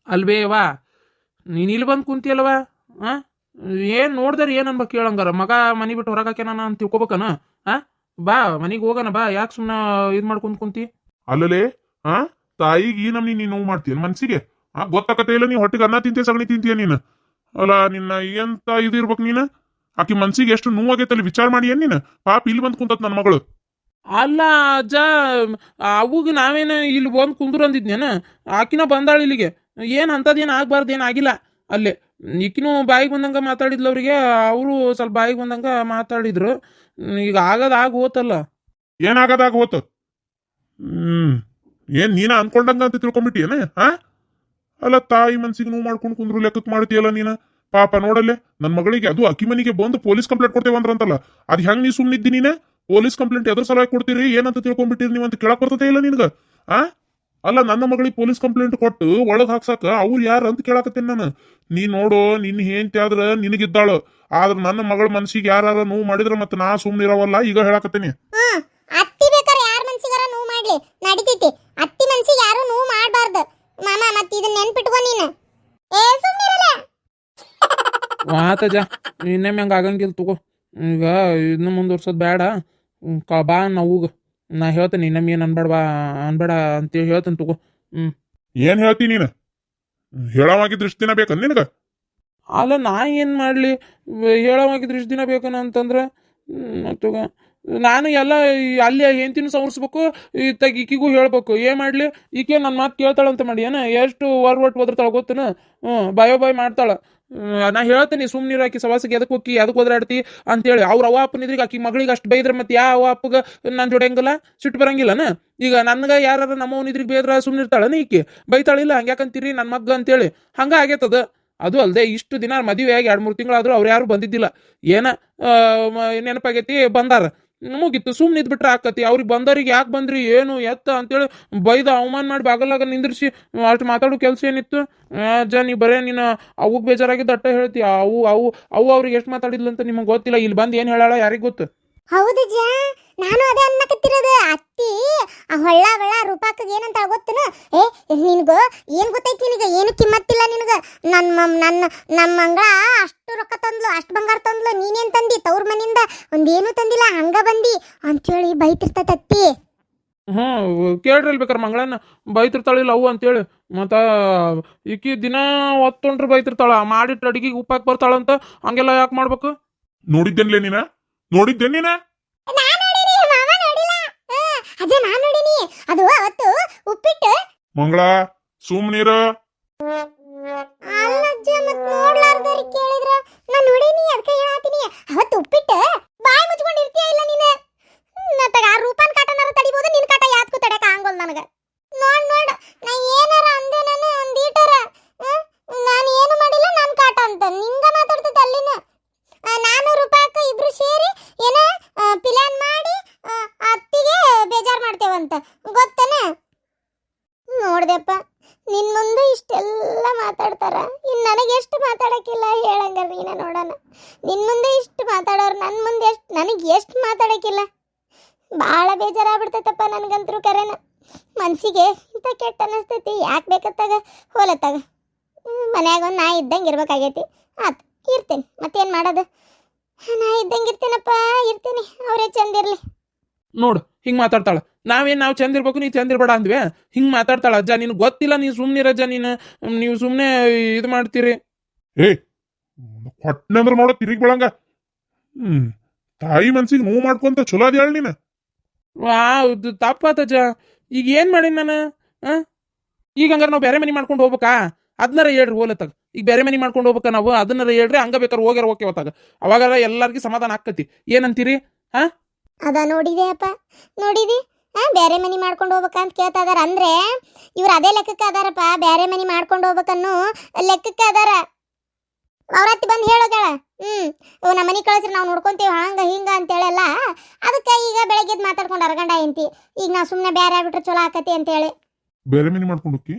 ಅಲ್ವೇ ವಾ ನೀನು ಇಲ್ಲಿ ಬಂದು ಕುಂತಿಯಲ್ವಾ ಆ ಏನು ನೋಡ್ದಾರ ಏನು ಅನ್ಬೇಕು ಕೇಳಂಗಾರ ಮಗ ಮನೆ ಬಿಟ್ಟು ಹೊರಗಾಕೆ ನಾನು ಅಂತ ತಿಳ್ಕೊಬೇಕನ ಆ ಬಾ ಮನೆಗೆ ಹೋಗೋಣ ಬಾ ಯಾಕೆ ಸುಮ್ಮನೆ ಇದು ಮಾಡ್ಕೊಂತ ಕುಂತಿ ಅಲ್ಲಲೇ ಆ ತಾಯಿಗೆ ಈ ನಮ್ನಿ ನೀನು ನೋವು ಮಾಡ್ತೀಯ ಮನ್ಸಿಗೆ ಗೊತ್ತಾಕತ್ತೆ ಇಲ್ಲ ನೀ ಹೊಟ್ಟಿಗೆ ಅನ್ನ ತಿಂತೀಯ ಸಗಣಿ ತಿಂತೀಯ ನೀನು ಅಲ್ಲ ನಿನ್ನ ಎಂತ ಇದು ಇರ್ಬೇಕು ನೀನು ಆಕಿ ಮನ್ಸಿಗೆ ಎಷ್ಟು ನೋವಾಗೈತಲ್ಲಿ ವಿಚಾರ ಮಾಡಿ ಏನ್ ನೀನು ಪಾಪ ಇಲ್ಲಿ ಬಂದು ಕುಂತತ್ ನನ್ನ ಮಗಳು ಅಲ್ಲ ಅಜ್ಜ ಅವಾಗ ನಾವೇನು ಇಲ್ಲಿ ಬಂದು ಕುಂದ್ರು ಅಂದಿದ್ನೇನ ಆಕಿನ ಬಂದಾಳ ಇಲ್ಲಿಗೆ ಏನು ಅಂಥದ್ದೇನು ಆಗ್ಬಾರ್ದು ಏನು ಆಗಿಲ್ಲ ಅಲ್ಲೇ ಈಕಿನೂ ಬಾಯಿಗೆ ಬಂದಂಗೆ ಮಾತಾಡಿದ್ಲು ಅವರಿಗೆ ಅವರು ಸ್ವಲ್ಪ ಬಾಯಿಗೆ ಬಂದಂಗೆ ಮಾತಾಡಿದ್ರು ಈಗ ಆಗೋದು ಹೋತಲ್ಲ ಏನಾಗದಾಗ ಹೋತು ಏನ್ ನೀನ ಅನ್ಕೊಂಡಂಗ ಅಂತ ತಿಳ್ಕೊಂಬಿಟ್ಟಿಯೇನ ಅಲ್ಲ ತಾಯಿ ಮನ್ಸಿಗೆ ನೋವು ಮಾಡ್ಕೊಂಡು ಕುಂದ್ರು ಲೆಕ್ಕಕ್ಕೆ ಮಾಡ್ತೀಯಲ್ಲ ನೀನ ಪಾಪ ನೋಡಲ್ಲೇ ನನ್ನ ಮಗಳಿಗೆ ಅದು ಅಕ್ಕಿ ಮನೆಗೆ ಬಂದು ಪೊಲೀಸ್ ಕಂಪ್ಲೇಂಟ್ ಕೊಡ್ತೇವಂದ್ರಂತಲ್ಲ ಅದು ಹೆಂಗ್ ನೀ ಸುಮ್ಮನಿದ್ದಿ ನೀನೆ ಪೊಲೀಸ್ ಕಂಪ್ಲೇಂಟ್ ಎದ್ರ ಸಲುವಾಗಿ ಕೊಡ್ತೀರಿ ಏನಂತ ತಿಳ್ಕೊಂಡ್ಬಿಟ್ಟಿರಿ ನೀವು ಅಂತ ಕೇಳಕ್ ಬರ್ತದೆ ಇಲ್ಲ ನಿನ್ಗ ಅಲ್ಲ ನನ್ನ ಮಗಳಿಗೆ ಪೊಲೀಸ್ ಕಂಪ್ಲೇಂಟ್ ಕೊಟ್ಟು ಒಳಗ್ ಹಾಕ್ಸಾಕ ಅವ್ರು ಯಾರು ಅಂತ ಕೇಳಾಕತ್ತೇನೆ ನಾನು ನೀ ನೋಡು ನಿನ್ನ ಹೆಂಡತಿ ಆದ್ರ ನಿನಗಿದ್ದಾಳು ಆದ್ರ ನನ್ನ ಮಗಳ ಮನ್ಸಿಗೆ ಯಾರು ನೋವು ಮಾಡಿದ್ರ ಮತ್ತೆ ನಾ ಸುಮ್ಮನೆ ಇರವಲ್ಲ ಈಗ ಹೇಳಾಕತ್ತೇನಿ ಅತ್ತಿ ಬೇಕಾರೆ ಯಾರ ಮನ್ಸಿಗಾರ ನೋವು ಮಾಡ್ಲಿ ನಡಿತೈತಿ ಅತ್ತಿ ಮನ್ಸಿಗೆ ಯಾರು ನೋವು ಮಾಡಬಾರ್ದು ಮಾಮ ಮತ್ತೆ ಇದನ್ನ ನೆನ್ಪಿಟ್ಕೊ ನೀನು ಸುಮ್ಮನಿರಲ್ಲ ಆತಜ ಇನ್ನೊಮ್ಮೆ ಹಂಗೆ ಆಗಂಗಿಲ್ಲ ತಗೋ ಈಗ ಇದನ್ನ ಮುಂದುವರ್ಸೋದು ಬೇಡ ಬಾ ನಾವೂಗ ನಾ ಹೇಳ್ತೇನೆ ಇನ್ನೊಮ್ಮೆ ಏನು ಅನ್ಬೇಡ ಬಾ ಅನ್ಬೇಡ ಅಂತೇಳಿ ಹೇಳ್ತೇನೆ ತಗೋ ಏನ್ ಹೇಳ್ತಿ ನೀನು ಹೇಳವಾಗಿದ್ರೆ ಇಷ್ಟು ದಿನ ಬೇಕನ್ ನಿನಗ ಅಲ್ಲ ನಾ ಏನು ಮಾಡಲಿ ಹೇಳೋವಾಗಿದ್ರೆ ಇಷ್ಟು ದಿನ ಬೇಕನ ಅಂತಂದ್ರೆ ಮತ್ತಗ ನಾನು ಎಲ್ಲ ಅಲ್ಲಿ ಹೆಂಡ್ತಿನೂ ಸಂವರ್ಸ್ಬೇಕು ಈಕಿಗೂ ಹೇಳ್ಬೇಕು ಏನು ಮಾಡಲಿ ಈಕೆ ನನ್ನ ಮಾತು ಕೇಳ್ತಾಳಂತ ಮಾಡಿ ಏನ ಎಷ್ಟು ಒಟ್ಟು ಒದರ್ತಾಳೆ ಗೊತ್ತೇನ ಬಾಯೋ ಬಾಯ್ ಮಾಡ್ತಾಳೆ ನಾ ಹೇಳ್ತೇನೆ ಸುಮ್ಮನಿರು ಆಕಿ ಸವಾಸಿಗೆ ಎದಕ್ಕೆ ಹೋಗಿ ಎದಕ್ಕೆ ಒದರಾಡ್ತಿ ಅಂತೇಳಿ ಅವ್ರ ಅವ್ವ ಅಪ್ಪನಿದ್ರಿಗೆ ಆಕಿ ಮಗಳಿಗೆ ಅಷ್ಟು ಬೈದ್ರೆ ಮತ್ತೆ ಯಾವ ಅವ್ವ ಅಪ್ಪಗೆ ನಾನು ಜೋಡಂಗಿಲ್ಲ ಸಿಟ್ಟು ಬರಂಗಿಲ್ಲನ ಈಗ ನನ್ಗೆ ಯಾರು ನಮ್ಮವನಿದ್ರಿಗೆ ಬೇದ್ರ ಸುಮ್ಮನಿರ್ತಾಳನ ಈಕಿ ಬೈತಾಳಿಲ್ಲ ಹಂಗ್ಯಾಕಂತೀರಿ ನನ್ನ ಮಗ್ಗ ಅಂತೇಳಿ ಹಂಗೆ ಆಗೈತದ ಅದು ಅಲ್ಲದೆ ಇಷ್ಟು ದಿನ ಮದುವೆ ಆಗಿ 2-3 ತಿಂಗಳಾದರೂ ಅವ್ರು ಯಾರು ಬಂದಿದ್ದಿಲ್ಲ ಏನ ನೆನಪಾಗೈತಿ ಬಂದಾರ ಮುಗೀತು ಸುಮ್ಮನೆ ಇದ್ಬಿಟ್ರೆ ಆಕತಿ ಅವ್ರಿಗೆ ಬಂದವ್ರಿಗೆ ಯಾಕೆ ಬಂದ್ರಿ ಏನು ಎತ್ತ ಅಂತೇಳಿ ಬೈದ ಅವಮಾನ ಮಾಡಿ ಬಾಗಲಾಗ ನಿಂದ್ರಿಸಿ ಅಷ್ಟು ಮಾತಾಡೋ ಕೆಲಸ ಏನಿತ್ತು ಅಜ್ಜ ನೀ ಬರೇ ನೀನು ಅವಾಗ ಬೇಜಾರಾಗಿದ್ದು ಅಟ್ಟ ಹೇಳ್ತಿ ಅವು ಅವ್ರಿಗೆ ಎಷ್ಟು ಮಾತಾಡಿದ್ಲು ಅಂತ ನಿಮಗೆ ಗೊತ್ತಿಲ್ಲ ಇಲ್ಲಿ ಬಂದು ಏನು ಹೇಳಾಳ ಯಾರಿಗೆ ಗೊತ್ತು ಹೌದಜ್ಜ ನಾನು ಅದೇ ಅನ್ನಕತ್ತಿರೋದು ಅತ್ತಿ ಆ ಹೊಳ್ಳ ರೂಪಾಕಗೆ ಏನಂತ ಗೊತ್ತೇನು ನಿನಗ ಏನ್ ಗೊತ್ತೈತಿ ನಿನಗ ಏನು ಕಿಮ್ಮತ್ತಿಲ್ಲ ನಿನಗ ನಮ್ಮ ಮಂಗಳ ಅಷ್ಟು ರೊಕ್ಕ ತಂದ್ಲು ಅಷ್ಟು ಬಂಗಾರ ತಂದ್ಲು ನೀನೇನ್ ತಂದಿ ತವ್ರ ಮನಿಂದ ಒಂದೇನು ತಂದಿಲ್ಲ ಹಂಗ ಬಂದಿ ಅಂತೇಳಿ ಬೈತಿರ್ತೈತಿ ಅತ್ತಿ ಕೇಳ್ರಿ ಬೇಕಾರೆ ಮಂಗಳನ್ನ ಬೈತಿರ್ತಾಳಿಲ್ಲ ಅವು ಅಂತೇಳಿ ಮತ್ತು ಈಕಿ ದಿನ ಹೊತ್ತೊಂಡ್ರೆ ಬೈತಿರ್ತಾಳ ಮಾಡಿಟ್ಟು ಅಡಿಗೆಗೆ ಉಪ್ಪಾಕಿ ಬರ್ತಾಳಂತ ಹಂಗೆಲ್ಲ ಯಾಕೆ ಮಾಡ್ಬೇಕು ನೋಡಿದ್ದೇನ್ಲೇ ನೀನ ನೋಡಿದ್ದೇನ್ ನೀನ ಅಜ್ಜ ನಾನ್ ನೋಡಿನಿ ಅದು ಅವತ್ತು ಉಪ್ಪಿಟ್ಟು ಮಂಗಳ ಸುಮ್ನೀರ ಅಲ್ಲಜ್ಜ ಮತ್ ನೋಡ್ಲಾರ್ದವ್ರು ಕೇಳಿದ್ರ ನಾನ್ ನೋಡಿನಿ ಅದಕ್ಕೆ ಹೇಳಾತೀನಿ ಅವತ್ತು ಉಪ್ಪಿಟ್ಟು ಬಾಯಿ ಮುಚ್ಕೊಂಡಿರ್ತೀಯ ಇಲ್ಲ ನೀನು ಮತ್ತಾಗ ಆ ರೂಪಾನ್ ಕಾಟನಾರ ತಡಿಬೋದು ನಿನ್ ಕಾಟ ಯಾತ್ಕು ತಡಕ ಆಗಂಗಿಲ್ಲ ನನಗ ನೋಡ್ ನಾ ಏನಾರ ಅಂದೆ ನಾನು ಒಂದೀಟರ ನಾನು ಏನು ಮಾಡಿಲ್ಲ ನನ್ ಕಾಟ ಅಂತ ನಿಂಗ ಮಾತಾಡ್ತೈತೆ ಅಲ್ಲಿನ ನಾನು ರೂಪಾಕ ಇಬ್ರು ಸೇರಿ ಏನ ಪ್ಲಾನ್ ಮಾಡಿ ಅತ್ತಿಗೆ ಬೇಜಾರ್ ಮಾಡ್ತೇವಂತ ಗೊತ್ತೇನ ನೋಡ್ದೆಪ್ಪ ನಿನ್ ಮುಂದೆ ಇಷ್ಟೆಲ್ಲ ಮಾತಾಡ್ತಾರ ಇನ್ ನನಗೆ ಎಷ್ಟು ಮಾತಾಡಕ್ಕಿಲ್ಲ ಹೇಳಂಗಾರ ನೀನ ನೋಡೋಣ ನಿನ್ ಮುಂದೆ ಇಷ್ಟು ಮಾತಾಡೋರು ನನ್ನ ಮುಂದೆ ಎಷ್ಟು ನನಗೆ ಎಷ್ಟು ಮಾತಾಡಕ್ಕಿಲ್ಲ ಭಾಳ ಬೇಜಾರಾಗ್ಬಿಡ್ತೈತಪ್ಪ ನನಗಂತರೂ ಕರೆನ ಮನ್ಸಿಗೆ ಇಂಥ ಕೆಟ್ಟ ಅನಿಸ್ತೈತಿ ಯಾಕೆ ಬೇಕತ್ತಾಗ ಹೋಲತ್ತಾಗ ಮನ್ಯಾಗ ಒಂದು ನಾ ಇದ್ದಂಗೆ ಇರ್ಬೇಕಾಗೈತಿ ಆತು ಇರ್ತೇನೆ ಮತ್ತೇನು ಮಾಡೋದು ನಾ ಇದ್ದಂಗೆ ಇರ್ತೇನಪ್ಪ ಇರ್ತೀನಿ ಅವರೇ ಚಂದಿರ್ಲಿ ನೋಡು ಹಿಂಗೆ ಮಾತಾಡ್ತಾಳ ನಾವು ಚಂದ ಇರ್ಬೇಕು ನೀ ಚಂದ ಇರ್ಬೇಡ ಅಂದ್ವಿ ಹಿಂಗೆ ಮಾತಾಡ್ತಾಳ ಅಜ್ಜ ನೀನು ಗೊತ್ತಿಲ್ಲ ನೀನು ಸುಮ್ಮನಿರಜ್ಜ ನೀವು ಸುಮ್ಮನೆ ಇದು ಮಾಡ್ತೀರಿ ಹೊಟ್ಟೆಂದ್ರೆ ನೋಡ ತಿರುಗಿ ಬೆಳಂಗ ತಾಯಿ ಮನ್ಸಿಗೆ ನೋವು ಮಾಡ್ಕೊಂತ ಚಲೋ ಅದ ಹೇಳಿ ನೀನು ತಪ್ಪಾತಜ್ಜ ಈಗ ಏನು ಮಾಡೀನಿ ನಾನು ಈಗ ಹಂಗಾರೆ ನಾವು ಬೇರೆ ಮನೆ ಮಾಡ್ಕೊಂಡು ಹೋಗ್ಬೇಕಾ ಅದನ್ನಾರ ಹೇಳ್ರಿ ಹೋಲತ್ತಾಗ ಈಗ ಬೇರೆ ಮನೆ ಮಾಡ್ಕೊಂಡು ಹೋಗ್ಬೇಕಾ ನಾವು ಅದನ್ನಾರ ಹೇಳ್ರಿ ಹಂಗ ಬೇಕಾರೆ ಹೋಗ್ಯಾರ ಓಕೆ ಹೊತ್ತಾಗ ಅವಾಗಾರ ಎಲ್ಲರಿಗೂ ಸಮಾಧಾನ ಆಕ್ಕತಿ ಏನಂತೀರಿ ಅದ ನೋಡಿದೆ ಅಪ್ಪ ನೋಡಿದಿ ಬೇರೆ ಮನಿ ಮಾಡ್ಕೊಂಡು ಹೋಗ್ಬೇಕಂತ ಕೇಳ್ತಾ ಇದಾರ ಅಂದ್ರೆ ಇವ್ರು ಅದೇ ಲೆಕ್ಕಕ್ಕೆ ಅದಾರಪ್ಪ ಬೇರೆ ಮನಿ ಮಾಡ್ಕೊಂಡು ಹೋಗ್ಬೇಕನ್ನು ಲೆಕ್ಕಕ್ಕೆ ಅದಾರ ಅವ್ರತ್ತಿ ಬಂದು ಹೇಳೋಗಳ ನಮ್ಮ ಮನೆ ಕಳಿಸ್ರಿ ನಾವು ನೋಡ್ಕೊಂತೀವಿ ಹಂಗ ಹಿಂಗ ಅಂತೇಳಲ್ಲ ಅದಕ್ಕೆ ಈಗ ಬೆಳಗ್ಗೆ ಮಾತಾಡ್ಕೊಂಡು ಅರ್ಗಂಡ ಐಂತಿ ಈಗ ನಾವು ಸುಮ್ಮನೆ ಬೇರೆ ಆಗ್ಬಿಟ್ರೆ ಚಲೋ ಆಕತಿ ಅಂತೇಳಿ ಬೇರೆ ಮನಿ ಮಾಡ್ಕೊಂಡು ಹೋಗಿ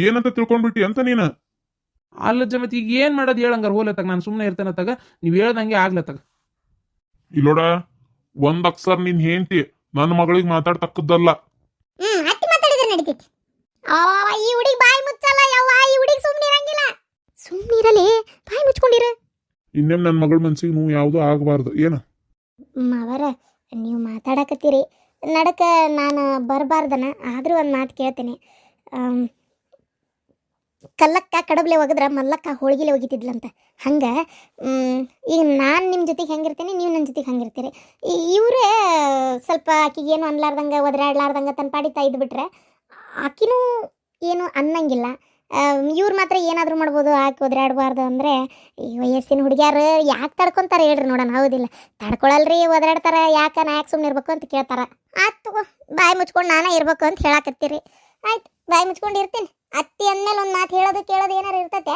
ಏನಂತ ತಿಳ್ಕೊಂಡ್ಬಿಟ್ಟಿ ಅಂತ ನೀನು ಅಲ್ಲಜ್ಜ ಮತ್ತೆ ಈಗ ಏನು ಮಾಡೋದು ಹೇಳಂಗಾರ ಹೋಲತ್ತಾಗ ನಾನು ಸುಮ್ಮನೆ ಇರ್ತೇನೆ ತಗ ನೀವು ಹೇಳ್ದಂಗೆ ಆಗ್ಲತ್ತಾಗ ಇಲ್ಲೋಡ ಒಂದ್ ಅಕ್ಷರ ನಿನ್ ಹೆಂಡ್ತಿ ನನ್ನ ಮಗಳಿಗೆ ಮಾತಾಡ್ತಕ್ಕದ್ದಲ್ಲ ಅತ್ತಿ ಮಾತಾಡಿದ್ರೆ ನಡೀತೈತಿ ಈ ಹುಡುಗಿ ಬಾಯಿ ಮುಚ್ಚಲ್ಲ ಯವ್ವ ಈ ಇನ್ನೇಮ್ ನನ್ನ ಮಗಳ ಮನ್ಸಿಗೆ ನೋವು ಯಾವುದೂ ಆಗಬಾರ್ದು ಏನ. ಮಾವರ ನೀವು ಮಾತಾಡಕತ್ತೀರಿ ನಡಕ ನಾನು ಬರಬಾರ್ದನ, ಆದರೂ ಒಂದು ಮಾತು ಕೇಳ್ತೀನಿ. ಕಲ್ಲಕ್ಕ ಕಡಬ್ಲೆ ಒಗದ್ರ ಮಲ್ಲಕ್ಕ ಹೋಳಿಗೆಲೆ ಒಗಿತಿದ್ಲಂತ. ಹಂಗೆ ಈಗ ನಾನು ನಿಮ್ಮ ಜೊತೆಗೆ ಹೆಂಗಿರ್ತೀನಿ, ನೀವು ನನ್ನ ಜೊತೆಗೆ ಹಂಗಿರ್ತೀರಿ. ಇವರೇ ಸ್ವಲ್ಪ ಆಕಿಗೆ ಏನು ಅನ್ಲಾರ್ದಂಗೆ ಒದರಾಡ್ಲಾರ್ದಂಗೆ ತನ್ನ ಪಾಡಿತಾ ಇದ್ಬಿಟ್ರೆ ಆಕಿನೂ ಏನು ಅನ್ನಂಗಿಲ್ಲ. ಇವ್ರು ಮಾತ್ರ ಏನಾದರೂ ಮಾಡ್ಬೋದು, ಆಕೆ ಒದರಾಡಬಾರ್ದು ಅಂದರೆ ಈ ವಯಸ್ಸಿನ ಹುಡುಗಿಯಾರು ಯಾಕೆ ತಡ್ಕೊತಾರೆ ಹೇಳ್ರಿ ನೋಡೋಣ. ಹೌದಿಲ್ಲ, ತಡ್ಕೊಳಲ್ರಿ, ಒದರಾಡ್ತಾರೆ. ಯಾಕೆ ನಾ ಯಾಕೆ ಸುಮ್ಮನೆ ಇರ್ಬೇಕು ಅಂತ ಕೇಳ್ತಾರೆ. ಆಯ್ತು ಬಾಯಿ ಮುಚ್ಕೊಂಡು ನಾನೇ ಇರ್ಬೇಕು ಅಂತ ಹೇಳಕತ್ತೀರಿ. ಆಯ್ತು ಬಾಯಿ ಮುಚ್ಕೊಂಡು ಇರ್ತೀನಿ. ಅತ್ತಿ ಅಂದಮೇಲೆ ಒಂದು ಮಾತು ಹೇಳೋದು ಕೇಳೋದು ಏನಾರು ಇರ್ತೈತೆ,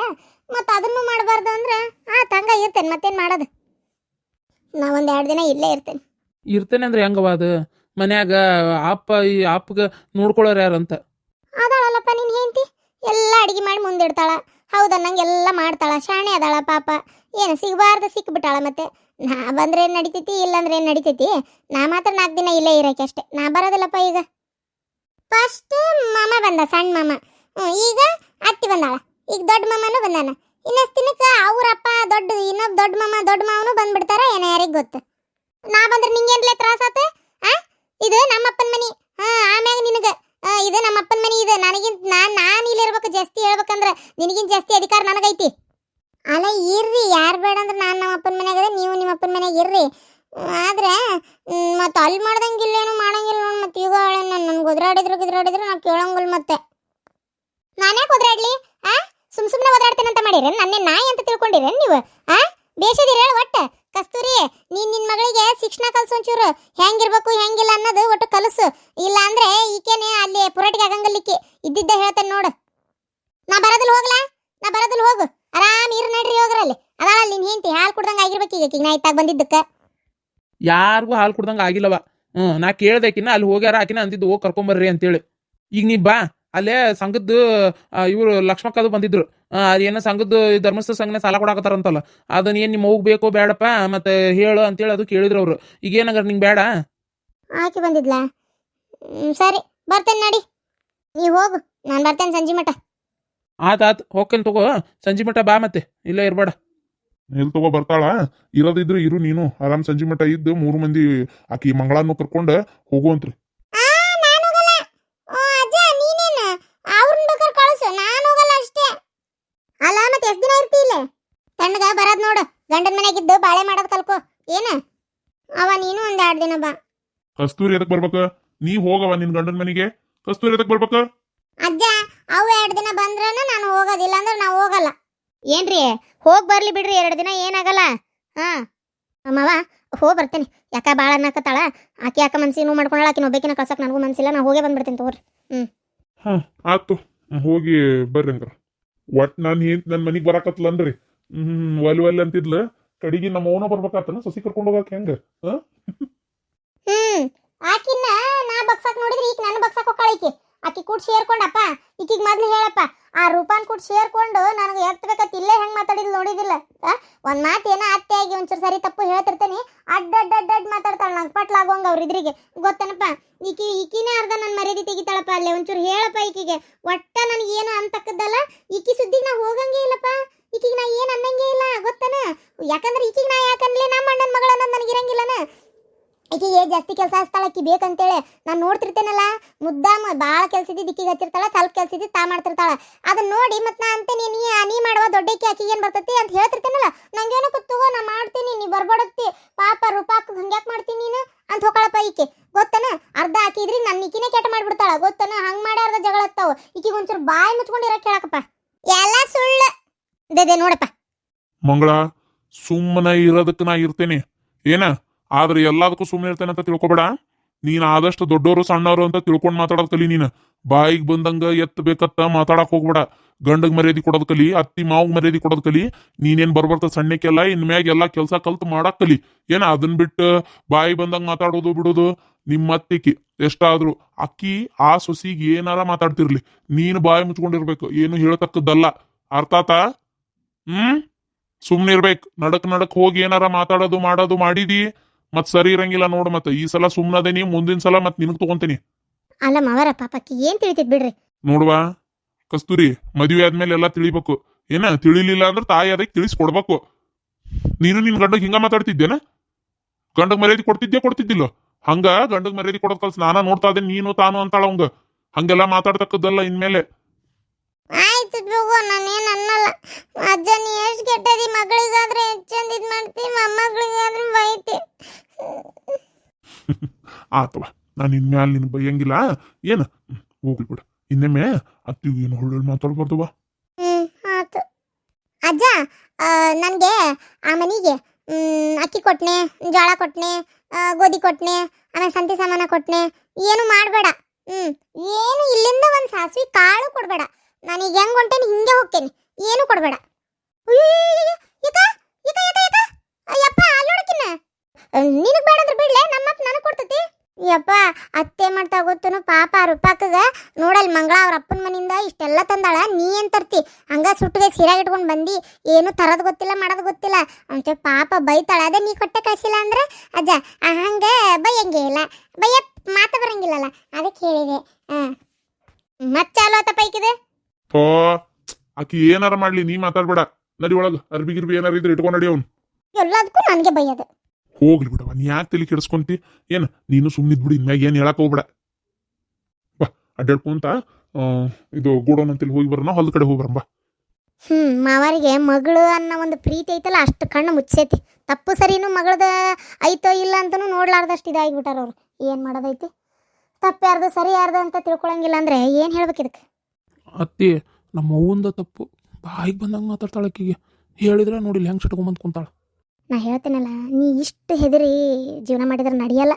ಮತ್ತು ಅದನ್ನು ಮಾಡಬಾರ್ದು ಅಂದ್ರೆ ಆಯ್ತು ಹಂಗೆ ಇರ್ತೇನೆ. ಮತ್ತೇನು ಮಾಡೋದು, ನಾ ಒಂದು 2 ದಿನ ಇಲ್ಲೇ ಇರ್ತೇನೆ. ಇರ್ತೇನೆ ಅಂದ್ರೆ ಹೆಂಗವ ಅದು? ಮನ್ಯಾಗ ಈ ಅಪ್ಪಗೆ ನೋಡ್ಕೊಳ್ಳೋರು ಯಾರಂತ? ಅದಾಳಲ್ಲಪ್ಪ ನೀನು ಹೆಂಡ್ತಿ, ಎಲ್ಲ ಅಡುಗೆ ಮಾಡಿ ಮುಂದಿಡ್ತಾಳ. ಹೌದಾ, ನಂಗೆಲ್ಲ ಮಾಡ್ತಾಳ, ಶಾಣೆ ಅದಾಳ ಪಾಪ. ಏನು ಸಿಗಬಾರ್ದು ಸಿಕ್ಬಿಟ್ಟಾಳ. ಮತ್ತೆ ನಾ ಬಂದ್ರೆ ಏನು ನಡಿತೈತಿ, ಇಲ್ಲಾಂದ್ರೆ ಏನು ನಡಿತೈತಿ. ನಾ ಮಾತ್ರ 4 ದಿನ ಇಲ್ಲೇ ಇರೋಕೆ ಅಷ್ಟೇ. ನಾ ಬರೋದಿಲ್ಲಪ್ಪ. ಈಗ ಫಸ್ಟ್ ಮಾಮ ಬಂದ, ಸಣ್ಣ ಮಾಮ. ಈಗ ಅತ್ತಿ ಬಂದಾಳ. ಈಗ ದೊಡ್ಡ ಮಾಮನೂ ಬಂದಾನ. ಇನ್ನಷ್ಟು ದಿನಕ್ಕೆ ಅವರಪ್ಪ ಇನ್ನೊಬ್ಬ ದೊಡ್ಡ ಮಾವನು ಬಂದ್ಬಿಡ್ತಾರ. ಏನೋ ಯಾರಿಗೆ ಗೊತ್ತು. ನಾ ಬಂದ್ರೆ ನಿಂಗೇನ್ಲೇ ತ್ರಾಸ ಆತ? ಇದು ನಮ್ಮಪ್ಪನ ಮನಿ. ಆಮ್ಯಾಗ ನಿನಗೆ ಇದು ನಮ್ಮಪ್ಪನ ಮನಿ. ಇದು ನನಗಿಂತ ನಾನು ಇಲ್ಲಿ ಇರ್ಬೇಕು. ಜಾಸ್ತಿ ಹೇಳ್ಬೇಕಂದ್ರೆ ನಿನಗಿಂತ ಜಾಸ್ತಿ ಅಧಿಕಾರ ನನಗೈತಿ. ಅಲ್ಲ ಇರ್ರಿ, ಯಾರು ಬೇಡ ಅಂದ್ರೆ ನಾನು ನಮ್ಮಪ್ಪನ ಮನ್ಯಾಗದೆ, ನೀವು ನಿಮ್ಮಪ್ಪನ ಮನ್ಯಾಗ ಇರ್ರಿ. ಆದ್ರೆ ಮತ್ತೆ ಅಲ್ಲಿ ಮಾಡ್ದಂಗಿಲ್ಲೇನು ಮಾಡಂಗಿಲ್ಲ ನೋಡಿ. ಮತ್ತೆ ಈಗ ನನ್ಗೆ ಒದರಾಡಿದ್ರು ನಾವು ಕೇಳಂಗಿಲ್ಲ. ಮತ್ತೆ ನಾನ್ಯಾಕೆ ಒದರಾಡ್ಲಿ? ಸುಮ್ಮನೆ ಒದರಾಡ್ತೇನಂತ ಮಾಡಿರೇನು? ನನ್ನೇ ನಾಯಿ ಅಂತ ತಿಳ್ಕೊಂಡಿರೇನು ನೀವು? ಬೇಷದಿರ ಹೇಳು ಒಟ್ಟು. ಕಸ್ತೂರಿ, ನಿನ್ನ ಮಗಳಿಗೆ ಶಿಕ್ಷಣ ಕಲ್ಸು. ಒಂಚೂರು ಹೆಂಗಿರ್ಬೇಕು ಹೆಂಗಿಲ್ಲ ಅನ್ನೋದು ಒಟ್ಟು ಕಲಸು. ಇಲ್ಲ ಅಂದ್ರೆ ಈಕೆನೆ ಅಲ್ಲಿ ಪುರಾಟಿಗೆ ಆಗಂಗಲ್ಲಿಕ್ಕೆ ಇದ್ದಿದ್ದ ಹೇಳ್ತೇನೆ ನೋಡು. ನಾ ಬರೋದಿಲ್ಲ ಹೋಗು. ಆರಾಮ್ ಇರು ನಡ್ರಿ. ಹೋಗ್ರಲ್ಲಿ ಅದಾಳಲ್ಲಿ ನಿನ್ ಹೆಂಡತಿ. ಹಾಲು ಕುಡ್ದಂಗೆ ಆಗಿರ್ಬೇಕು ಈಗ ನಾ ಇತ್ತಾಗ ಬಂದಿದ್ದಕ್ಕೆ. ಯಾರಿಗೂ ಹಾಲು ಕುಡ್ದಂಗೆ ಆಗಿಲ್ಲವ. ನಾ ಕೇಳ್ದೇಕಿನ್ನ ಅಲ್ಲಿ ಹೋಗ್ಯಾರ, ಆಕಿನ ಅಂತಿದ್ದು ಹೋಗಿ ಕರ್ಕೊಂಬರ್ರಿ ಅಂತೇಳಿ. ಈಗ ನೀ ಬಾ, ಅಲ್ಲೇ ಸಂಘದ್ದು ಇವರು ಲಕ್ಷ್ಮಕ್ಕದು ಬಂದಿದ್ರು. ಅದೇನೋ ಸಂಘದ್ದು ಧರ್ಮಸ್ಥಳ ಸಂಘನೆ ಸಾಲ ಕೊಡಾಕತ್ತಾರಂತಲ್ಲ, ಅದನ್ನ ಏನು ನಿಮ್ಮ ಹೋಗಿ ಬೇಕೋ ಬೇಡಪ್ಪ ಮತ್ತೆ ಹೇಳು ಅಂತೇಳಿ ಅದು ಕೇಳಿದ್ರು ಅವರು. ಈಗ ಏನಾಗ ನಿಂಗೆ ಬೇಡ? ಆಕೆ ಬಂದಿದ್ಲಾ? ಸರಿ ಬರ್ತೇನೆ ನಡಿ. ನೀವು ಹೋಗು, ನಾನು ಬರ್ತೇನೆ ಸಂಜೆ ಮಠ. ಆತು ಹೋಗ್ತೇನೆ ತಗೋ. ಸಂಜೆ ಮಠ ಬಾ, ಮತ್ತೆ ಇಲ್ಲೇ ಇರ್ಬೇಡ. ಎಲ್ಲಿ ತಗೋ ಬರ್ತಾಳ? ಇರೋದಿದ್ರು ಇರು ನೀನು. ಆರಾಮ್ ಸಂಜೆ ಮಟ್ಟ ಇದ್ದು 3 ಮಂದಿ ಆಕಿ ಮಂಗಳಾನು ಕರ್ಕೊಂಡು ಹೋಗುವಂತ್ರಿ. ಅಲ್ಲ ಮತ್ತೆ ಎಷ್ಟು ದಿನ ಇರ್ತಿ ಇಲ್ಲೇ? ತಣ್ಣಗ ಬರೋದ್ ನೋಡು. ಗಂಡನ ಮನೆಗಿದ್ದು ಬಾಳೆ ಮಾಡೋದ್ ಕಲ್ಕೋ. ಏನ ಅವ ನೀನು 2 ದಿನ ಬಾ. ಕಸ್ತೂರಿ ಎದಕ್ ಬರ್ಬೇಕ? ನೀ ಹೋಗವ ನಿನ್ ಗಂಡನ ಮನೆಗೆ. ಕಸ್ತೂರಿ ಎದಕ್ ಬರ್ಬೇಕ? ಅಜ್ಜ ಅವು 2 ದಿನ ಬಂದ್ರನ ನಾನು ಹೋಗೋದಿಲ್ಲ ಅಂದ್ರೆ ನಾವು ಹೋಗಲ್ಲ. ಏನ್ರಿ ಹೋಗಿ ಬರ್ಲಿ ಬಿಡ್ರಿ. 2 ದಿನ ಏನಾಗಲ್ಲ. ಅಮ್ಮವ ಹೋಗಿ ಬರ್ತೇನೆ. ಯಾಕ ಭಾಳ ಅನ್ನಕತ್ತಾಳ ಆಕೆ. ಯಾಕ ಮನ್ಸಿಗೆ ನೋವು ಮಾಡ್ಕೊಂಡಾಳ. ಆಕಿನ ಒಬ್ಬಾಕಿನ ಕಳ್ಸಕ್ ನನಗೂ ಮನ್ಸಿಲ್ಲ. ನಾ ಹೋಗೇ ಬಂದ್ಬಿಡ್ತೇನೆ ತಗೋರಿ. ಆತು ಹೋಗಿ ಬರ್ರಿ ಹಂಗಾರ. ಒಟ್ ನಾನು ನನ್ನ ಮನಿಗೆ ಬರಾಕತ್ಲನ್ರಿ. ಒಲ್ ಅಂತಿದ್ಲ. ಕಡಿಗೆ ನಮ್ಮ ಅವನ ಬರ್ಬೇಕಾತನ ಸಸಿ ಕರ್ಕೊಂಡು ಹೋಗಕ್ ಹೆಂಗ? ಆಕಿನ್ನ ನಾ ಬಕ್ಸಾಕ್ ನೋಡಿದ್ರಿ ಈಗ ನನ್ನ ಬಕ್ಸಾಕ್ ಹೋಗ್ಕಾಳ. ಆಕಿ ಕೂಡ ಸೇರ್ಕೊಂಡಪ್ಪ. ಈಕಿಗೆ ಮೊದ್ಲು ಹೇಳಪ್ಪ, ಆ ರೂಪಾನ್ ಕೂಡ ಸೇರ್ಕೊಂಡು ನನಗೆ ಎತ್ತಬೇಕತ್ ಇಲ್ಲೇ ಹೆಂಗ್ ಮಾತಾಡಿದ್ ನೋಡಿದಿಲ್ಲ. ಒಂದ್ ಮಾತು ಏನೋ ಅತ್ತೆ ಆಗಿ ಒಂಚೂರು ಸರಿ ತಪ್ಪು ಹೇಳ್ತಿರ್ತೇನೆ. ಅಡ್ಡಡ್ಡಡ್ಡಡ್ ಮಾತಾಡ್ತಾಳ. ನಂಗೆ ಪಟ್ಲಾಗೋಂಗ ಅವ್ರಿದ್ರಿಗೆ ಗೊತ್ತೇನಪ್ಪ. ಈಕಿನೇ ಅರ್ಧ ನನ್ನ ಮರ್ಯಾದೆ ತೆಗಿತಾಳಪ್ಪ. ಅಲ್ಲೇ ಒಂಚೂರು ಹೇಳಪ್ಪ ಈಕಿಗೆ. ಒಟ್ಟ ನನಗೇನು ಅಂತಕ್ಕದ್ದಲ್ಲ. ಈಕಿ ಸುದ್ದಿಗೆ ನಾ ಹೋಗಂಗೇ ಇಲ್ಲಪ್ಪ. ಈಕಿಗೆ ನಾ ಏನು ಅನ್ನಂಗೇ ಇಲ್ಲ ಗೊತ್ತನ. ಯಾಕಂದ್ರೆ ಈಕಿಗೆ ನಾ ಯಾಕನ್ಲೇ ನಮ್ಮ ಅಣ್ಣನ ಮಗಳ ಅನ್ನೋದು ನನಗಿರಂಗಿಲ್ಲನ. ಈಕಿಗೆ ಜಾಸ್ತಿ ಕೆಲಸ ಹಚ್ತಾಳ. ಆಕಿ ಬೇಕಂತೇಳಿ ನಾನು ನೋಡ್ತಿರ್ತೇನಲ್ಲ. ಮುದ್ದಾಮ ಭಾಳ ಕೆಲಸ ಇದ್ದಿದ್ದು ಈಕಿಗೆ ಹಚ್ಚಿರ್ತಾಳ. ಸ್ವಲ್ಪ ಕೆಲಸ ಇದ್ದಿದ್ದು ತಾ ಮಾಡ್ತಿರ್ತಾಳ. ಅದನ್ನ ನೋಡಿ ಮತ್ತೆ ನಾ ಅಂತೇನೆ ನೀ ಮಾಡುವ ದೊಡ್ಡಕ್ಕೆ ಆಕಿಗೆ ಏನು ಬರ್ತೈತಿ ಅಂತ ಹೇಳ್ತಿರ್ತೇನಲ್ಲ. ನಂಗೇನೋ ಕೂತ್ಗೋ ನಾ ಮಾಡ್ತೀನಿ, ನೀ ಬರ್ಬಾಡತ್ತಿ ಪಾಪ ರೂಪಾಕ್ ಹಂಗ್ಯಾಕೆ ಮಾಡ್ತೀನಿ ನೀನು ಅಂತ ಹೋಗಾಳಪ್ಪ ಈಕೆ. ಗೊತ್ತನ ಅರ್ಧ ಹಾಕಿದ್ರಿ ನನ್ನ ಈಕಿನೇ ಕೆಟ್ಟ ಮಾಡ್ಬಿಡ್ತಾಳ. ಗೊತ್ತನ ಹಂಗೆ ಮಾಡಿ ಅರ್ಧ ಜಗಳ ಹತ್ತಾವ. ಈಕಿಗೆ ಒಂಚೂರು ಬಾಯಿ ಮುಚ್ಕೊಂಡಿರಕ್ಕೆ ಹೇಳಕಪ್ಪ. ಎಲ್ಲ ಸುಳ್ಳು ದೇದೆ ನೋಡಪ್ಪ. ಮಂಗಳ ಸುಮ್ಮನೆ ಇರೋದಕ್ಕೆ ನಾ ಇರ್ತೇನೆ ಏನ, ಆದ್ರೆ ಎಲ್ಲದಕ್ಕೂ ಸುಮ್ಮನೆ ಇರ್ತೇನೆ ಅಂತ ತಿಳ್ಕೊಬೇಡ. ನೀನ್ ಆದಷ್ಟು ದೊಡ್ಡವರು ಸಣ್ಣವರು ಅಂತ ತಿಳ್ಕೊಂಡ್ ಮಾತಾಡೋದ್ ಕಲಿ. ನೀನು ಬಾಯಿಗೆ ಬಂದಂಗ ಎತ್ತಬೇಕತ್ತ ಮಾತಾಡಕ್ ಹೋಗ್ಬೇಡ. ಗಂಡಗ್ ಮರ್ಯಾದೆ ಕೊಡೋದ್ ಕಲಿ, ಅತ್ತಿ ಮಾವಗ್ ಮರ್ಯಾದೆ ಕೊಡೋದ್ ಕಲಿ. ನೀನೇನ್ ಬರ್ಬರ್ತ ಸಣ್ಣಕ್ಕೆಲ್ಲ ಇನ್ಮ್ಯಾಗ ಎಲ್ಲಾ ಕೆಲ್ಸ ಕಲ್ತ್ ಮಾಡಕ್ ಕಲಿ. ಏನ ಅದನ್ ಬಿಟ್ಟು ಬಾಯಿ ಬಂದಂಗ ಮಾತಾಡೋದು ಬಿಡೋದು ನಿಮ್ಮ ಅತ್ತಿಕಿ ಎಷ್ಟಾದ್ರು. ಅಕ್ಕಿ ಆ ಸೊಸಿಗೆ ಏನಾರ ಮಾತಾಡ್ತಿರ್ಲಿ, ನೀನು ಬಾಯಿ ಮುಚ್ಕೊಂಡಿರ್ಬೇಕು. ಏನು ಹೇಳ್ತಕ್ಕದ್ದಲ್ಲ. ಅರ್ಥ ಆತಾ? ಸುಮ್ನೆ ಇರ್ಬೇಕು. ನಡಕ್ ಹೋಗಿ ಏನಾರ ಮಾತಾಡೋದು ಮಾಡೋದು ಮಾಡಿದಿ ಮತ್ ಸರಿ ಇರಂಗಿಲ್ಲ ನೋಡು. ಮತ್ತೆ ಈ ಸಲ ಸುಮ್ನದೇನಿ, ಮುಂದಿನ ಸಲ ಮತ್ ನಿನಗ್ ತಗೊಂತೀನಿ. ಅಲ್ಲ ಮಾವರ ಪಾಪಕ್ಕೆ ಏನ್ ತಿಳಿತೈತ್ ಬಿಡ್ರಿ. ನೋಡ್ವಾ ಕಸ್ತೂರಿ, ಮದುವೆ ಆದ್ಮೇಲೆ ಎಲ್ಲಾ ತಿಳಿಬೇಕು. ಏನ ತಿಳಿಲಿಲ್ಲ ಅಂದ್ರೆ ತಾಯಿ ಅದಕ್ಕೆ ತಿಳಿಸ್ಕೊಡ್ಬೇಕು. ನೀನು ನಿನ್ ಗಂಡಗ್ ಹಿಂಗ ಮಾತಾಡ್ತಿದ್ದೇನ? ಗಂಡಗ್ ಮರ್ಯಾದೆ ಕೊಡ್ತಿದ್ದಿಲ್ಲ? ಹಂಗ ಗಂಡಗ್ ಮರ್ಯಾದೆ ಕೊಡೋದ್ ಕಲ್ಸ್ ನಾನ ನೋಡ್ತಾ ಇದ್ದೇನೆ, ನೀನು ತಾನು ಅಂತಾಳ ಅವಂಗ. ಹಂಗೆಲ್ಲ ಮಾತಾಡ್ತಕ್ಕದ್ದಲ್ಲ ಇನ್ಮೇಲೆ. ಆಯ್ತು ಹೋಗೋ, ನಾನೇನ್ ಅನ್ನಲ್ಲ. ಅಜ್ಜ ನೀ ಎಷ್ಟ್ ಕೆಟ್ಟದಿ, ಮಗಳಿಗಾದ್ರೆ ಚಂದ ಇದ್ ಮಾಡ್ತಿ, ಮೊಮ್ಮಗಳಿಗಾದ್ರೆ ಬೈತಿ. ಆತವ, ನಾನು ಇನ್ಮ್ಯಾಲ ನಿನ್ ಬೈಯಂಗಿಲ್ಲ. ಏನ ಹೋಗ್ಲಿ ಬಿಡ. ಇನ್ನೊಮ್ಮೆ ಅತ್ತಿಗೆ ಏನು ಹೊಳ್ಳು ಮಾತಾಡ್ಬಾರ್ದವ. ಆತು ಅಜ್ಜ. ನನ್ಗೆ ಆ ಮನಿಗೆ ಅಕ್ಕಿ ಕೊಟ್ನೆ, ಜೋಳ ಕೊಟ್ನೆ, ಗೋಧಿ ಕೊಟ್ನೆ, ಆಮೇಲೆ ಸಂತಿ ಸಾಮಾನ ಕೊಟ್ನೆ. ಏನು ಮಾಡಬೇಡ. ಏನು ಇಲ್ಲಿಂದ ಒಂದ್ ಸಾಸ್ವಿ ಕಾಳು ಕೊಡ್ಬೇಡ. ನಾನೀಗ ಹೆಂಗ್ ಹೊಂಟೇನಿ ಹಿಂಗೆ ಹೋಗ್ತೇನೆ, ಏನು ಕೊಡ್ಬೇಡ. ಯಪ್ಪ ಅಲ್ಲೋಡಕಿನ ನಿನಗ್ ಬೇಡ ಅಂದ್ರೆ ಬಿಡ್ಲೆ, ನಮ್ಮಪ್ಪ ನನಗ್ ಕೊಡ್ತತಿ. ಯಪ್ಪ ಅತ್ತೆ ಮಾಡ್ತಾ ಗೊತ್ತನು ಪಾಪ ರೂಪಾಕಗ ನೋಡಲ್ ಮಂಗಳ ಅವ್ರ ಅಪ್ಪನ ಮನಿಂದ ಇಷ್ಟೆಲ್ಲ ತಂದಾಳ, ನೀ ಏನ್ ತರ್ತಿ? ಹಂಗ ಸುಟ್ಟಿಗೆ ಸೀರೆಗೆ ಇಟ್ಕೊಂಡ್ ಬಂದಿ, ಏನು ತರದ್ ಗೊತ್ತಿಲ್ಲ ಮಾಡೋದ್ ಗೊತ್ತಿಲ್ಲ ಅಂತ ಪಾಪ ಬೈತಾಳ. ಅದೇ ನೀ ಕೊಟ್ಟೆ ಕಳ್ಸಿಲ್ಲ ಅಂದ್ರೆ ಅಜ್ಜ ಹಂಗ ಬೈಯಂಗೆ ಇಲ್ಲ, ಬೈಯ ಮಾತ ಬರಂಗಿಲ್ಲಲ್ಲ, ಅದಕ್ಕೆ ಹೇಳಿದೆ. ಮತ್ ಚಾಲು ಆತ ಪೈಕಿದೆ. ಥೋ, ಆಕಿ ಏನಾರ ಮಾಡ್ಲಿ, ನೀ ಮಾತಾಡ್ಬೇಡ. ನಡಿ ಒಳಗ ಅರ್ಬಿ ಗಿರ್ಬಿ ಏನಾರ ಇದ್ರೆ ಇಟ್ಕೊಂಡ್ ನಡಿ ಅವ್ನು. ಎಲ್ಲದಕ್ಕೂ ನನ್ಗೆ ಬೈಯೋದು. ಹೋಗ್ಲಿ ಬಿಡವ, ನೀ ಯಾಕೆ ತಲೆ ಕೆಡಿಸ್ಕೊಂತಿ? ಏನ ನೀನು ಸುಮ್ಮನಿದ್ ಬಿಡಿ, ಇನ್ಮ್ಯಾಗ ಏನ್ ಹೇಳಕ್ ಹೋಗ್ಬೇಡ. ಬಾ ಅಡ್ಡಾಡ್ಕೊಂತ ಇದು ಗೋಡೌನ್ ಅಂತೇಳಿ ಹೋಗಿ ಬರೋಣ, ಹೊಲದ ಕಡೆ ಹೋಗಿ ಬರಂಬ. ಮಾವಾರಿಗೆ ಮಗಳು ಅನ್ನೋ ಒಂದು ಪ್ರೀತಿ ಐತಲ್ಲ, ಅಷ್ಟು ಕಣ್ಣು ಮುಚ್ಚೈತಿ. ತಪ್ಪು ಸರಿನೂ ಮಗಳದ ಐತೋ ಇಲ್ಲ ಅಂತನೂ ನೋಡ್ಲಾರ್ದಷ್ಟು ಇದಾಗಿಬಿಟ್ಟಾರ ಅವ್ರು. ಏನು ಮಾಡೋದೈತಿ? ತಪ್ಪು ಯಾರ್ದು ಸರಿ ಯಾರ್ದು ಅಂತ ತಿಳ್ಕೊಳಂಗಿಲ್ಲ ಅಂದ್ರೆ ಏನು ಹೇಳ್ಬೇಕು ಇದಕ್ಕೆ? ಅತ್ತಿ ನಮ್ಮ ಅವ್ವಂದ ತಪ್ಪು, ಬಾಯಿಗೆ ಬಂದಂಗೆ ಮಾತಾಡ್ತಾಳೆ. ಆಕಿಗೆ ಹೇಳಿದ್ರೆ ನೋಡಿಲ್ಲ ಹೆಂಗೆ ಸಟ್ಕೊಂಬಂದು ಕುಂತಾಳ. ನಾ ಹೇಳ್ತೇನಲ್ಲ, ನೀ ಇಷ್ಟು ಹೆದರಿ ಜೀವನ ಮಾಡಿದ್ರೆ ನಡೆಯಲ್ಲ.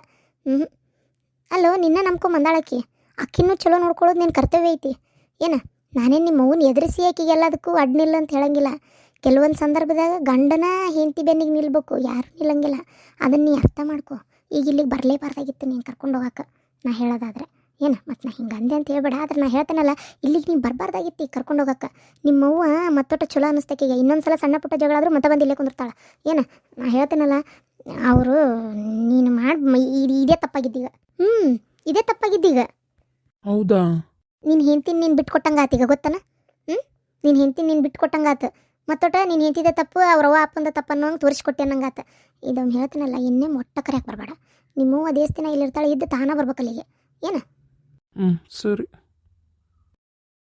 ಅಲ್ಲೋ ನಿನ್ನ ನಂಬ್ಕೊಂಬಂದಾಳಕ್ಕಿ, ಅಕ್ಕಿನೂ ಚಲೋ ನೋಡ್ಕೊಳ್ಳೋದು ನಿನ್ನ ಕರ್ತವ್ಯ ಐತಿ. ಏನು ನಾನೇನು ನಿಮ್ಮ ಅವ್ವನ ಎದುರಿಸಿ ಆಕಿಗೆ ಎಲ್ಲದಕ್ಕೂ ಅಡ್ನಿಲ್ಲ ಅಂತ ಹೇಳಂಗಿಲ್ಲ. ಕೆಲವೊಂದು ಸಂದರ್ಭದಾಗ ಗಂಡನ ಹೆಂಡತಿ ಬೆನ್ನಿಗೆ ನಿಲ್ಬೇಕು, ಯಾರು ನಿಲ್ಲಂಗಿಲ್ಲ. ಅದನ್ನ ನೀ ಅರ್ಥ ಮಾಡ್ಕೊ. ಈಗ ಇಲ್ಲಿಗೆ ಬರಲೇಬಾರ್ದಾಗಿತ್ತು ನೀನು ಕರ್ಕೊಂಡು ಹೋಗಕ್ಕೆ, ನಾ ಹೇಳೋದಾದ್ರೆ. ಏನು ಮತ್ತು ನಾ ಹಿಂಗೆ ಅಂದೆ ಅಂತ ಹೇಳ್ಬೇಡ, ಆದ್ರೆ ನಾ ಹೇಳ್ತೇನಲ್ಲ, ಇಲ್ಲಿಗೆ ನೀನು ಬರಬಾರ್ದಾಗಿತ್ತು ಈಗ ಕರ್ಕೊಂಡು ಹೋಗಕ್ಕೆ. ನಿಮ್ಮವ್ವ ಮತ್ತೊಟ್ಟು ಚಲೋ ಅನ್ನಿಸ್ತಕ್ಕೀಗ. ಇನ್ನೊಂದು ಸಲ ಸಣ್ಣ ಪುಟ್ಟ ಜಗಳ ಆದರೂ ಮತ್ತೆ ಬಂದು ಇಲ್ಲೇ ಕುಂದಿರ್ತಾಳೆ. ಏನು ನಾ ಹೇಳ್ತೇನಲ್ಲ, ಅವರು ನೀನು ಮಾಡಿ ಇದೇ ತಪ್ಪಾಗಿದ್ದೀಗ. ಇದೇ ತಪ್ಪಾಗಿದ್ದೀಗ. ಹೌದಾ? ನಿನ್ನ ಹೆಂಡ್ತಿನ ನೀನು ಬಿಟ್ಟು ಕೊಟ್ಟಂಗಾತೀಗ, ಗೊತ್ತನ? ನಿನ್ನ ಹೆಂಡ್ತಿನ ನೀನು ಬಿಟ್ಟು ಕೊಟ್ಟಂಗಾತು. ಮತ್ತೊಟ್ಟ ನೀನು ಹೆಂಡ್ತಿದೆ ತಪ್ಪು, ಅವ್ರವ್ವ ಅಪ್ಪಂದ ತಪ್ಪು ಅನ್ನೋಂಗೆ ತೋರಿಸ್ಕೊಟ್ಟೆ ಅನ್ನಂಗಾತ. ಇದೊಂದು ಹೇಳ್ತೀನಲ್ಲ, ಇನ್ನೇ ಮೊಟ್ಟ ಕರೆಯಕ್ಕೆ ಬರಬೇಡ. ನಿಮ್ಮವ್ವ ಅದೇ ದಿನ ಇಲ್ಲಿರ್ತಾಳೆ, ಇದ್ದು ತಾನ ಬರ್ಬೇಕಲ್ಲಿಗೆ. ಏನು? ಸರಿ.